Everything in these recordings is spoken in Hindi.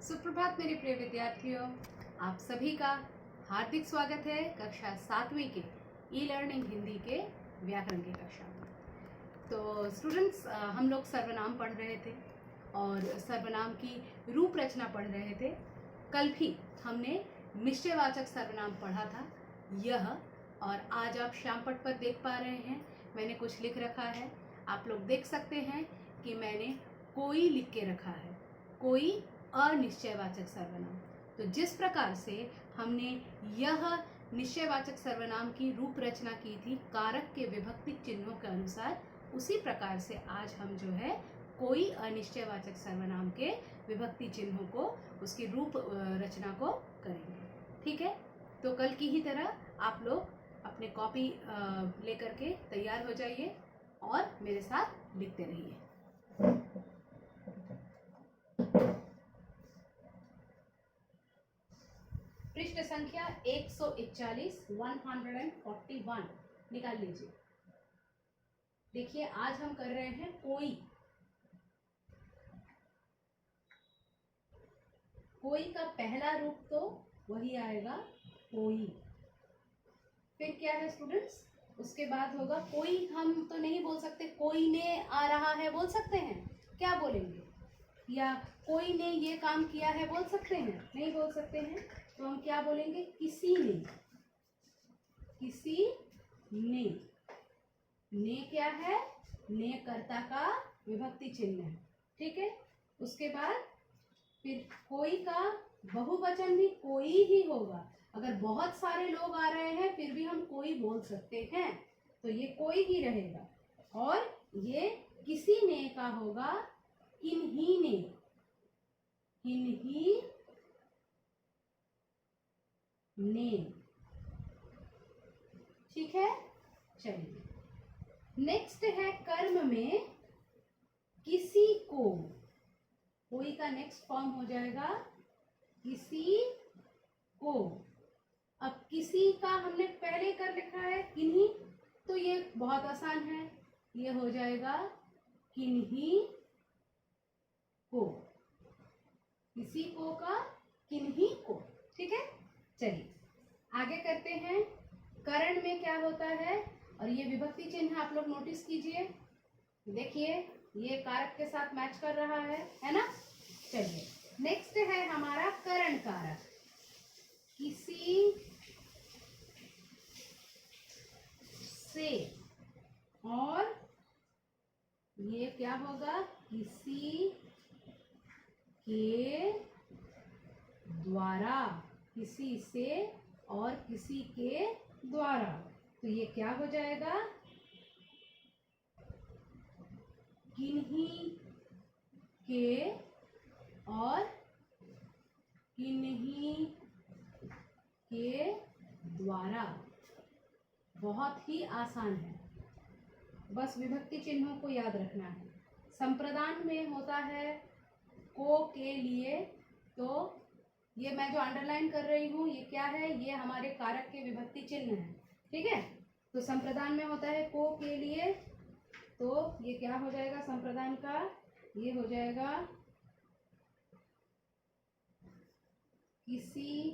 सुप्रभात मेरे प्रिय विद्यार्थियों, आप सभी का हार्दिक स्वागत है कक्षा 7वीं के ई लर्निंग हिंदी के व्याकरण की कक्षा में। तो स्टूडेंट्स, हम लोग सर्वनाम पढ़ रहे थे और सर्वनाम की रूप रचना पढ़ रहे थे। कल भी हमने निश्चयवाचक सर्वनाम पढ़ा था यह, और आज आप श्यामपट पर देख पा रहे हैं मैंने कुछ लिख रखा है। आप लोग देख सकते हैं कि मैंने कोई लिख के रखा है, कोई अनिश्चयवाचक सर्वनाम। तो जिस प्रकार से हमने यह निश्चयवाचक सर्वनाम की रूप रचना की थी कारक के विभक्ति चिन्हों के अनुसार, उसी प्रकार से आज हम जो है कोई अनिश्चयवाचक सर्वनाम के विभक्ति चिन्हों को, उसकी रूप रचना को करेंगे। ठीक है, तो कल की ही तरह आप लोग अपने कॉपी लेकर के तैयार हो जाइए और मेरे साथ लिखते रहिए। पृष्ठ संख्या 141 141 निकाल लीजिए। देखिए, आज हम कर रहे हैं कोई का पहला रूप तो वही आएगा कोई। फिर क्या है स्टूडेंट्स, उसके बाद होगा कोई। हम तो नहीं बोल सकते कोई ने आ रहा है, बोल सकते हैं? क्या बोलेंगे? या कोई ने ये काम किया है बोल सकते हैं? नहीं बोल सकते हैं। तो हम क्या बोलेंगे? किसी ने। किसी ने। ने क्या है? ने कर्ता का विभक्ति चिन्ह है। ठीक है, उसके बाद फिर कोई का बहुवचन भी कोई ही होगा। अगर बहुत सारे लोग आ रहे हैं फिर भी हम कोई बोल सकते हैं, तो ये कोई ही रहेगा। और ये किसी ने का होगा किन्हीं ने। किन्हीं ने। ठीक है, चलिए नेक्स्ट है कर्म में किसी को। कोई का नेक्स्ट फॉर्म हो जाएगा किसी को। अब किसी का हमने पहले कर लिखा है किन्हीं, तो ये बहुत आसान है, ये हो जाएगा किन्हीं को। किसी को का किन्हीं को। ठीक है, चलिए आगे करते हैं। करण में क्या होता है, और ये विभक्ति चिन्ह आप लोग नोटिस कीजिए। देखिए, ये कारक के साथ मैच कर रहा है ना। चलिए नेक्स्ट है हमारा करण कारक। किसी से, और ये क्या होगा? किसी के द्वारा। किसी से और किसी के द्वारा, तो ये क्या हो जाएगा? किन्हीं के और किन्हीं के द्वारा। बहुत ही आसान है, बस विभक्ति चिन्हों को याद रखना है। संप्रदान में होता है को के लिए, तो ये मैं जो अंडरलाइन कर रही हूँ ये क्या है? ये हमारे कारक के विभक्ति चिन्ह है। ठीक है, तो संप्रदान में होता है को के लिए, तो ये क्या हो जाएगा संप्रदान का? ये हो जाएगा किसी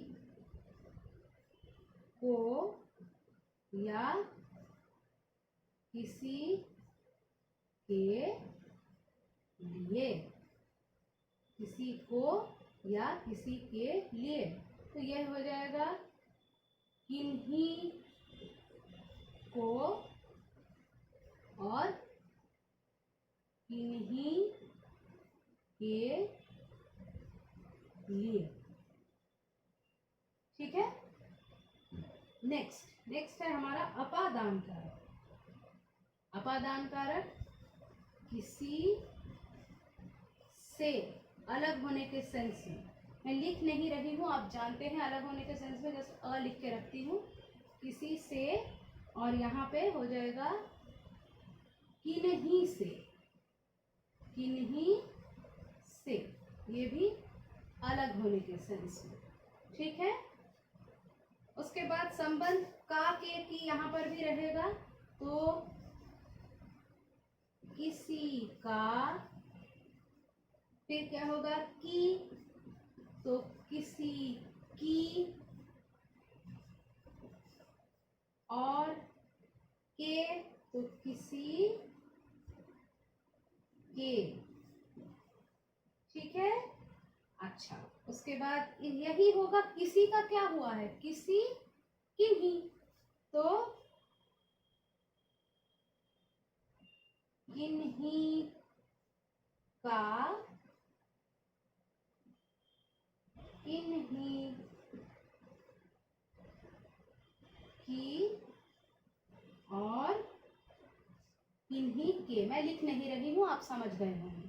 को या किसी के लिए। किसी को या किसी के लिए, तो यह हो जाएगा किन्हीं को और किन्हीं के लिए। ठीक है, नेक्स्ट है हमारा अपादान कारक। अपादान कारक किसी से अलग होने के सेंस में। मैं लिख नहीं रही हूँ, आप जानते हैं अलग होने के सेंस में, जस्ट अ लिख के रखती हूँ। किसी से, और यहाँ पे हो जाएगा किन्हीं से। किन्हीं से, ये भी अलग होने के सेंस में। ठीक है, उसके बाद संबंध का के की यहाँ पर भी रहेगा, तो किसी का, फिर क्या होगा? की तो किसी की, और के तो किसी के। ठीक है। अच्छा, उसके बाद यही होगा, किसी का क्या हुआ है, किसी किन्हीं, तो किन्हीं का, किन्हीं की, और किन्हीं के। मैं लिख नहीं रही हूं, आप समझ गए होंगे।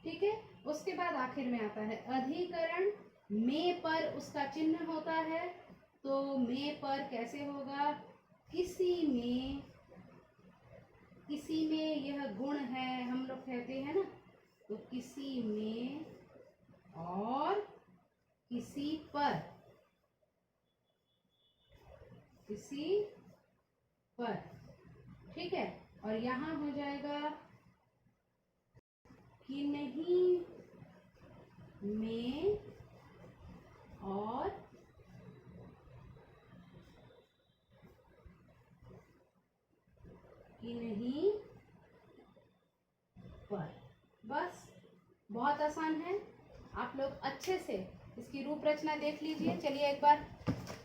ठीक है। उसके बाद आखिर में आता है अधिकरण। में पर उसका चिन्ह होता है, तो में पर कैसे होगा, किसी में, किसी में यह गुण है, हम लोग कहते हैं ना, तो किसी में और किसी पर, किसी पर। ठीक है। और यहां हो जाएगा किन्हीं में और किन्हीं पर। बस, बहुत आसान है। आप लोग अच्छे से इसकी रूप रचना देख लीजिए। चलिए एक बार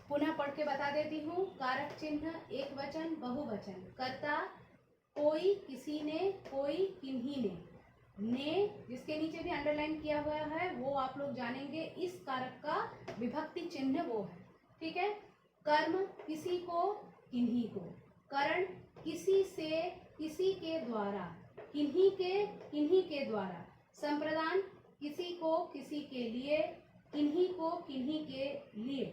पुनः पढ़ के बता देती हूँ। कारक चिन्ह एक वचन, बहुवचन। कर्ता कोई, किसी ने, कोई, किन्हीं ने जिसके नीचे भी अंडरलाइन किया हुआ है वो आप लोग जानेंगे, इस कारक का विभक्ति चिन्ह वो है। ठीक है। कर्म किसी को, किन्हीं को। करण किसी से, किसी के द्वारा, किन्हीं के द्वारा। संप्रदान किसी को, किसी के लिए, किन्हीं को, किन्हीं के लिए।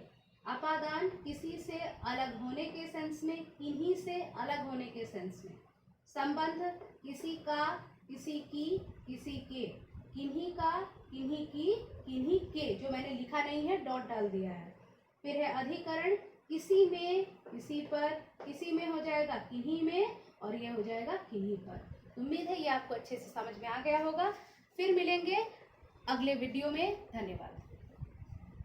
अपादान किसी से अलग होने के सेंस में, किन्हीं से अलग होने के सेंस में। संबंध किसी का, किसी की, किसी के। किन्हीं का, किन्हीं की, किन्हीं के, जो मैंने लिखा नहीं है, डॉट डाल दिया है। फिर है अधिकरण, किसी में, किसी पर। किसी में हो जाएगा किन्हीं में, और यह हो जाएगा किन्हीं पर। उम्मीद है ये आपको अच्छे से समझ में आ गया होगा। फिर मिलेंगे अगले वीडियो में। धन्यवाद।